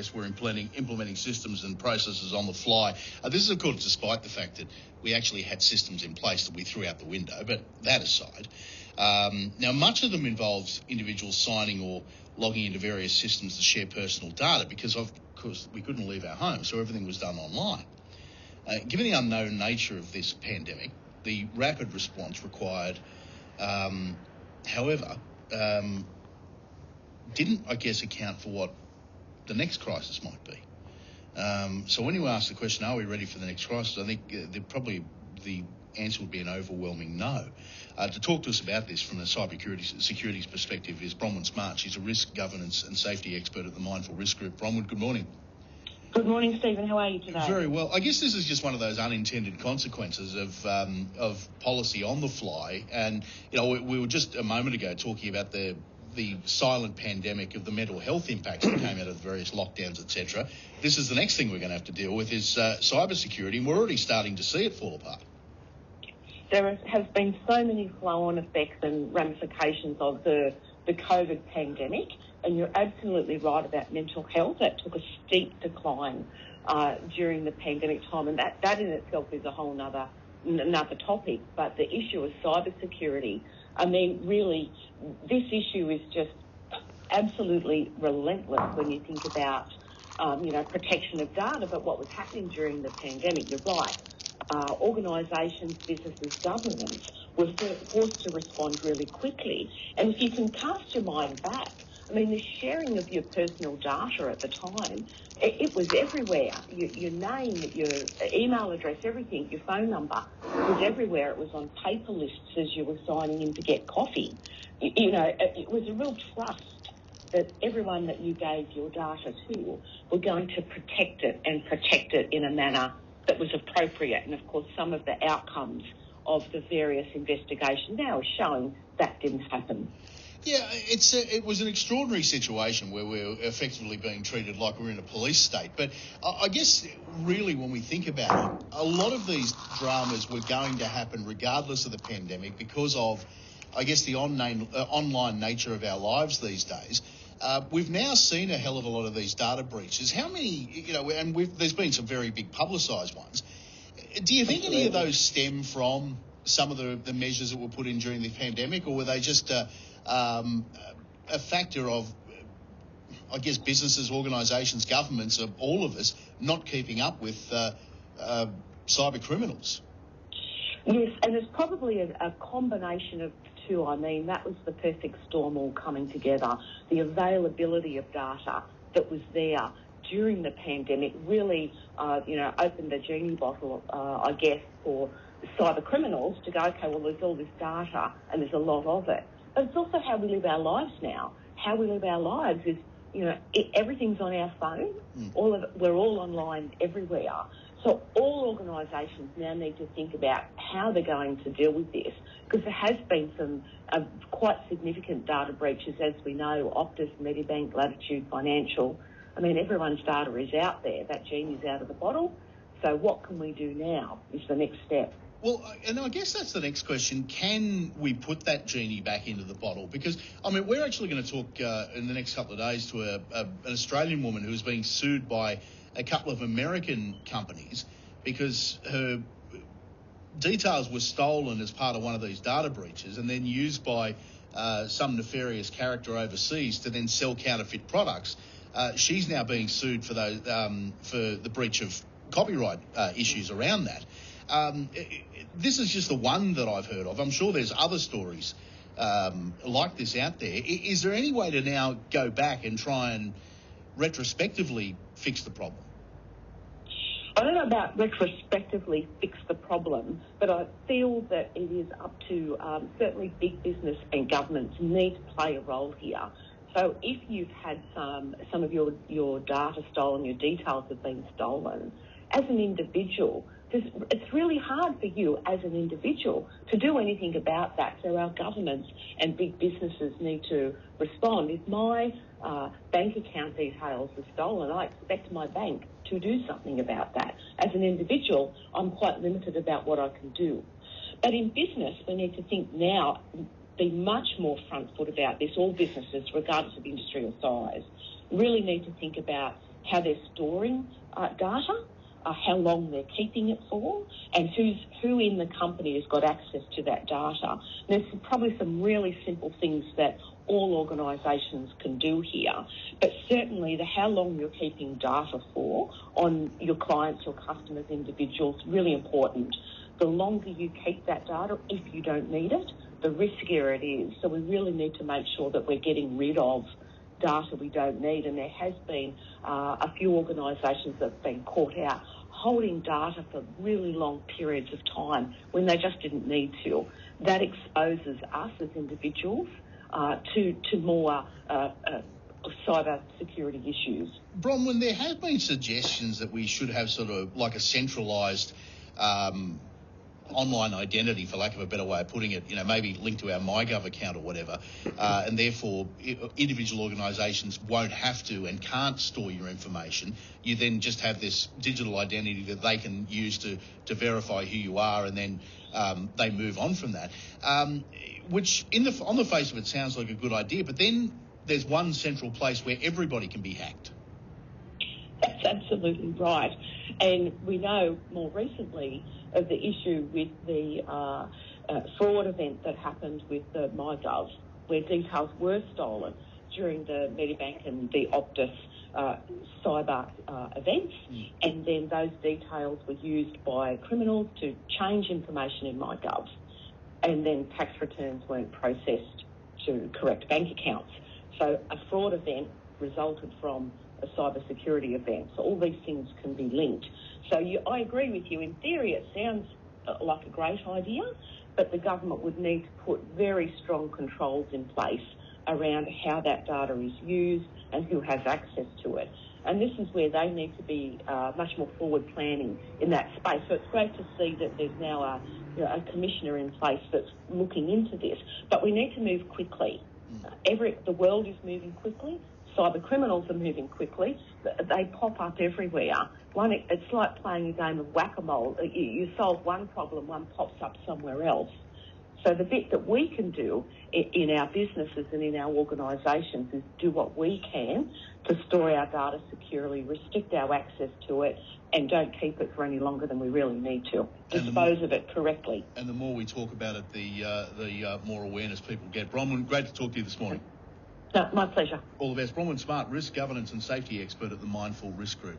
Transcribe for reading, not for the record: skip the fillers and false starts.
guess we're implementing systems and processes on the fly. This is, of course, despite the fact that we actually had systems in place that we threw out the window. But that aside, now much of them involves individuals signing or logging into various systems to share personal data because, of course, we couldn't leave our homes, so everything was done online. Given the unknown nature of this pandemic, the rapid response required, however, didn't, I guess, account for what the next crisis might be. So when you ask the question, are we ready for the next crisis, I think the answer would be an overwhelming no. To talk to us about this from a cybersecurity perspective is Bronwyn Smart. She's a risk governance and safety expert at the Mindful Risk Group. Bronwyn, good morning. Good morning, Stephen. How are you today? Very well. I guess this is just one of those unintended consequences of policy on the fly. And, we were just a moment ago talking about the silent pandemic of the mental health impacts that came out of the various lockdowns, etc. This is the next thing we're going to have to deal with is cybersecurity, and we're already starting to see it fall apart. There has been so many flow-on effects and ramifications of the COVID pandemic, and you're absolutely right about mental health. That took a steep decline during the pandemic time, and that in itself is a whole another topic. But the issue of cybersecurity, I mean, really, this issue is just absolutely relentless when you think about, protection of data. But what was happening during the pandemic, you're right. Organisations, businesses, governments were forced to respond really quickly. And if you can cast your mind back, I mean, the sharing of your personal data at the time, it was everywhere. Your name, your email address, everything, your phone number was everywhere. It was on paper lists as you were signing in to get coffee. It was a real trust that everyone that you gave your data to were going to protect it in a manner that was appropriate. And, of course, some of the outcomes of the various investigations now are showing that didn't happen. Yeah, it was an extraordinary situation where we're effectively being treated like we're in a police state. But I guess really when we think about it, a lot of these dramas were going to happen regardless of the pandemic because of, I guess, the online nature of our lives these days. We've now seen a hell of a lot of these data breaches. How many, and there's been some very big publicised ones. Do you think any of those stem from some of the measures that were put in during the pandemic, or were they just a factor of, I guess, businesses, organisations, governments, of all of us not keeping up with cyber criminals? Yes, and it's probably a combination of two. I mean, that was the perfect storm all coming together. The availability of data that was there during the pandemic really, opened the genie bottle, I guess, for cyber criminals to go, okay, well, there's all this data and there's a lot of it. But it's also how we live our lives now. How we live our lives is, everything's on our phone. We're all online everywhere. So all organisations now need to think about how they're going to deal with this, because there has been some quite significant data breaches, as we know, Optus, Medibank, Latitude Financial. I mean, everyone's data is out there. That genie's out of the bottle. So what can we do now is the next step. Well, and I guess that's the next question. Can we put that genie back into the bottle? Because, I mean, we're actually going to talk in the next couple of days to an Australian woman who's being sued by a couple of American companies because her details were stolen as part of one of these data breaches and then used by some nefarious character overseas to then sell counterfeit products. She's now being sued for those for the breach of copyright issues around that. This is just the one that I've heard of. I'm sure there's other stories like this out there. Is there any way to now go back and try and retrospectively fix the problem? I don't know about retrospectively fix the problem, but I feel that it is up to certainly big business and governments need to play a role here. So if you've had some of your data stolen, your details have been stolen, as an individual, it's really hard for you as an individual to do anything about that. So our governments and big businesses need to respond. If my bank account details are stolen, I expect my bank to do something about that. As an individual, I'm quite limited about what I can do. But in business, we need to think now, be much more front foot about this. All businesses, regardless of industry or size, really need to think about how they're storing data, how long they're keeping it for, and who in the company has got access to that data. And there's probably some really simple things that all organisations can do here, but certainly the how long you're keeping data for on your clients or customers, individuals, really important. The longer you keep that data, if you don't need it, the riskier it is. So we really need to make sure that we're getting rid of data we don't need, and there has been a few organisations that have been caught out holding data for really long periods of time when they just didn't need to. That exposes us as individuals to more cyber security issues. Bronwyn, there have been suggestions that we should have sort of like a centralised online identity, for lack of a better way of putting it, maybe linked to our MyGov account or whatever, and therefore individual organisations won't have to and can't store your information. You then just have this digital identity that they can use to verify who you are, and then they move on from that, which on the face of it sounds like a good idea, but then there's one central place where everybody can be hacked. That's absolutely right. And we know more recently of the issue with the fraud event that happened with the MyGov, where details were stolen during the Medibank and the Optus cyber events, and then those details were used by criminals to change information in MyGov, and then tax returns weren't processed to correct bank accounts. So a fraud event resulted from a cybersecurity event. So all these things can be linked. So I agree with you. In theory, it sounds like a great idea, but the government would need to put very strong controls in place around how that data is used and who has access to it. And this is where they need to be much more forward planning in that space. So it's great to see that there's now a commissioner in place that's looking into this. But we need to move quickly. The world is moving quickly. Cyber criminals are moving quickly. They pop up everywhere. It's like playing a game of whack-a-mole. You solve one problem, one pops up somewhere else. So the bit that we can do in our businesses and in our organisations is do what we can to store our data securely, restrict our access to it, and don't keep it for any longer than we really need to. Dispose of it correctly. And the more we talk about it, the more awareness people get. Bronwyn, great to talk to you this morning. No, my pleasure. All the best. Bronwyn Smart, risk governance and safety expert at the Mindful Risk Group.